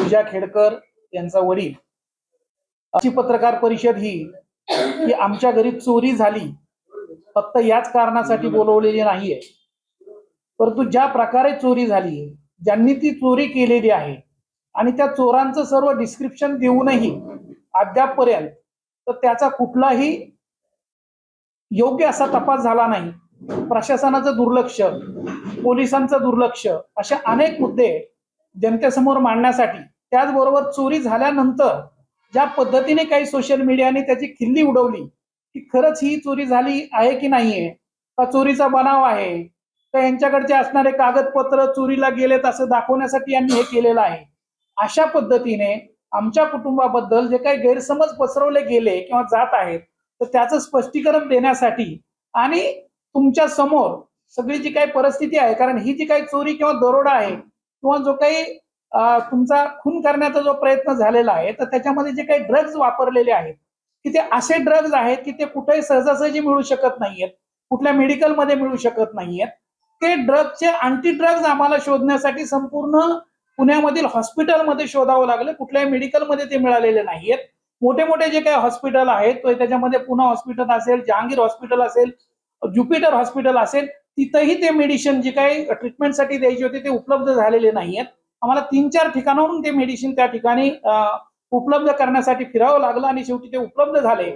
पूजा खेडकर यांचा वडील अशी पत्रकार परिषद ही की आमच्या घरी चोरी झाली फक्त याच कारणासाठी बोलवलेली नाहीये, परंतु ज्या प्रकारे चोरी झाली, ज्यांनी ती चोरी केलेली आहे आणि त्या चोरांचं सर्व डिस्क्रिप्शन देऊनही अद्यापपर्यंत तर त्याचा कुठलाही योग्य असा तपास झाला नाही. प्रशासनाचं दुर्लक्ष, पोलिसांचं दुर्लक्ष, अशा अनेक मुद्दे जनतेसमोर मांडण्यासाठी, त्याचबरोबर चोरी झाल्यानंतर ज्या पद्धतीने काही सोशल मीडियाने त्याची खिल्ली उडवली की खरंच ही चोरी झाली आहे की नाहीये, का चोरीचा बनाव आहे, तर यांच्याकडचे असणारे कागदपत्र चोरीला गेलेत असं दाखवण्यासाठी यांनी हे केलेलं आहे. अशा पद्धतीने आमच्या कुटुंबाबद्दल जे काही गैरसमज पसरवले गेले किंवा जात आहेत तर त्याचं स्पष्टीकरण देण्यासाठी आणि तुमच्या समोर सगळी जी काही परिस्थिती आहे, कारण ही जी काही चोरी किंवा दरोडा आहे किंवा जो काही तुमचा खून करण्याचा जो प्रयत्न झालेला आहे तर त्याच्यामध्ये जे काही ड्रग्ज वापरलेले आहेत की ते असे ड्रग्ज आहेत की ते कुठेही सहजासहजी मिळू शकत नाहीयेत, कुठल्या मेडिकलमध्ये मिळू शकत नाहीयेत. ते ड्रग्जचे अँटी ड्रग्ज आम्हाला शोधण्यासाठी संपूर्ण पुण्यामधील हॉस्पिटलमध्ये शोधावं लागलं, कुठल्याही मेडिकलमध्ये ते मिळालेले नाहीयेत. मोठे मोठे जे काही हॉस्पिटल आहेत त्याच्यामध्ये पुणे हॉस्पिटल असेल, जहांगीर हॉस्पिटल असेल, ज्युपिटर हॉस्पिटल असेल, तिथंही ते मेडिसिन जे काही ट्रीटमेंटसाठी द्यायचे होते ते उपलब्ध झालेले नाहीयेत. आम्हाला 3-4 ठिकाणावरून ते मेडिसिन त्या ठिकाणी उपलब्ध करण्यासाठी फिरावं लागलं आणि शेवटी ते उपलब्ध झाले.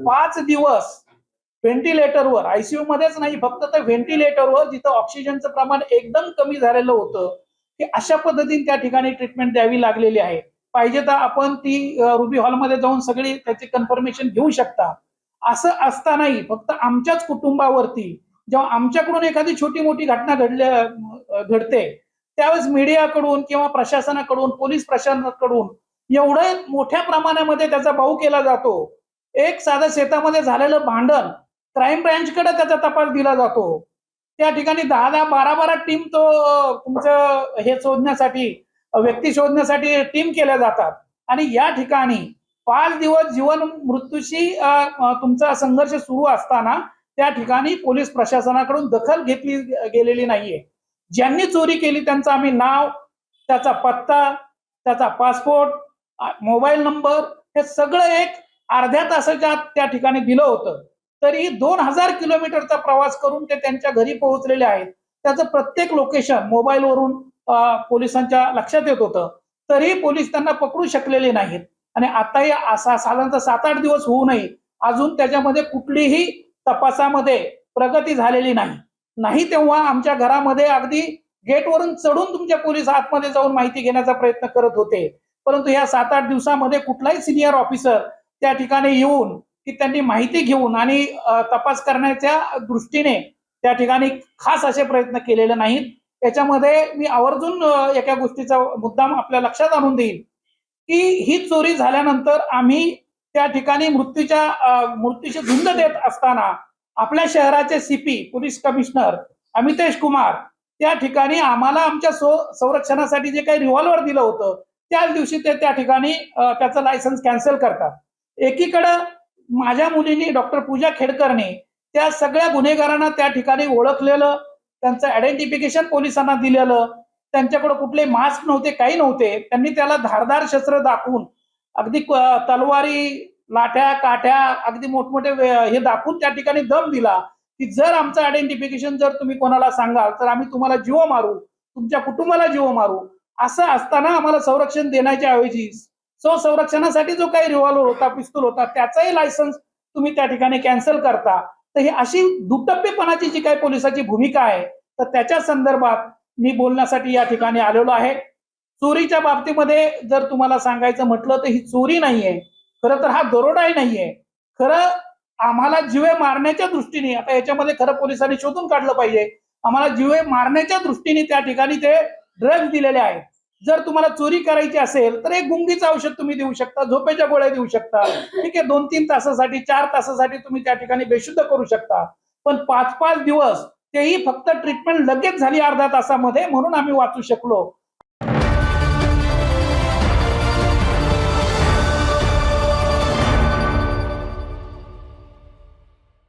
5 दिवस व्हेंटिलेटरवर, आयसीयू मध्येच नाही, फक्त त्या व्हेंटिलेटरवर जिथं ऑक्सिजनचं प्रमाण एकदम कमी झालेलं होतं की अशा पद्धतीने त्या ठिकाणी ट्रीटमेंट द्यावी लागलेली आहे. पाहिजे तर आपण ती रुबी हॉलमध्ये जाऊन सगळी त्याची कन्फर्मेशन घेऊ शकता. असं असतानाही फक्त आमच्याच कुटुंबावरती जेव्हा आमच्याकडून एखादी छोटी मोठी घटना घडते त्यावेळेस मीडियाकडून किंवा प्रशासनाकडून, पोलीस प्रशासनाकडून एवढं मोठ्या प्रमाणामध्ये त्याचा बाऊ केला जातो. एक साधं शेतामध्ये झालेलं भांडण क्राईम ब्रँचकडे त्याचा तपास दिला जातो. त्या ठिकाणी 10-10, 12-12 टीम तुमचं हे शोधण्यासाठी, व्यक्ती शोधण्यासाठी टीम केल्या जातात आणि या ठिकाणी 5 दिवस जीवन मृत्यूशी तुमचा संघर्ष सुरू असताना त्या ठिकाणी पोलीस प्रशासनाकडून दखल घेतली गेलेली नाहीये. ज्यांनी चोरी केली त्यांचं आम्ही नाव, त्याचा पत्ता, त्याचा पासपोर्ट, मोबाईल नंबर हे सगळं एक अर्ध्या तासाच्या त्या ठिकाणी दिलं होतं. तरी 2000 किलोमीटरचा प्रवास करून ते त्यांच्या घरी पोहोचलेले आहेत. त्याचं प्रत्येक लोकेशन मोबाईलवरून पोलिसांच्या लक्षात येत होतं. तरी पोलीस त्यांना पकडू शकलेले नाहीत आणि आताही असा साधारणतः 7-8 दिवस होऊ नये अजून त्याच्यामध्ये कुठलीही तपासामध्ये प्रगती झालेली नाही. तेव्हा आमच्या घरामध्ये अगदी गेटवरून चढून तुमच्या पोलीस आतमध्ये जाऊन माहिती घेण्याचा प्रयत्न करत होते, परंतु या 7-8 दिवसामध्ये कुठलाही सिनियर ऑफिसर त्या ठिकाणी येऊन की त्यांनी माहिती घेऊन आणि तपास करण्याच्या दृष्टीने त्या ठिकाणी खास असे प्रयत्न केलेले नाहीत. याच्यामध्ये मी आवर्जून एका गोष्टीचा मुद्दाम आपल्या लक्षात आणून देईल की ही चोरी झाल्यानंतर आम्ही त्या ठिकाणी मृत्यूची झुंज देत असताना आपल्या शहराचे CP, police commissioner Amitesh Kumar त्या ठिकाणी आम्हाला आमच्या संरक्षणासाठी जे काही रिव्हॉल्वर दिलं होतं त्याच दिवशी ते त्या ठिकाणी त्याचं लायसन्स कॅन्सल करतात. एकीकडं माझ्या मुलीने, डॉक्टर पूजा खेडकरने त्या सगळ्या गुन्हेगारांना त्या ठिकाणी ओळखलेलं, त्यांचं आयडेंटिफिकेशन पोलिसांना दिलेलं, त्यांच्याकडे कुठले मास्क नव्हते, काही नव्हते, त्यांनी त्याला धारदार शस्त्र दाखवून अगदी तलवारी, लाठ्या, काठ्या, अगदी मोठमोठे हे दाखवून त्या ठिकाणी दम दिला की जर आमचं आयडेंटिफिकेशन जर तुम्ही कोणाला सांगाल तर आम्ही तुम्हाला जीव मारू, तुमच्या कुटुंबाला जीव मारू. असं असताना आम्हाला संरक्षण देण्याच्या ऐवजी संरक्षणासाठी जो काही रिव्हॉल्वर होता, पिस्तूल होता, त्याचाही लायसन्स तुम्ही त्या ठिकाणी कॅन्सल करता. तर ही अशी दुटप्पेपणाची जी काही पोलिसाची भूमिका आहे तर त्याच्या संदर्भात मी बोलण्यासाठी या ठिकाणी आलेलो आहे. चोरीच्या बाबतीमध्ये जर तुम्हाला सांगायचं म्हटलं तर ही चोरी नाहीये, खरं तर हा दरोडाही नाहीये. खरं आम्हाला जीवे मारण्याच्या दृष्टीने, आता याच्यामध्ये खरं पोलिसांनी शोधून काढलं पाहिजे, आम्हाला जीवे मारण्याच्या दृष्टीने त्या ठिकाणी ते ड्रग्ज दिलेले आहेत. जर तुम्हाला चोरी करायची असेल तर एक गुंगीचं औषध तुम्ही देऊ शकता, झोपेच्या गोळ्या देऊ शकता, ठीक आहे, 2-3 तासासाठी, 4 तासासाठी तुम्ही त्या ठिकाणी बेशुद्ध करू शकता. पण 5-5 दिवस तेही फक्त ट्रीटमेंट लगेच झाली अर्ध्या तासामध्ये म्हणून आम्ही वाचू शकलो.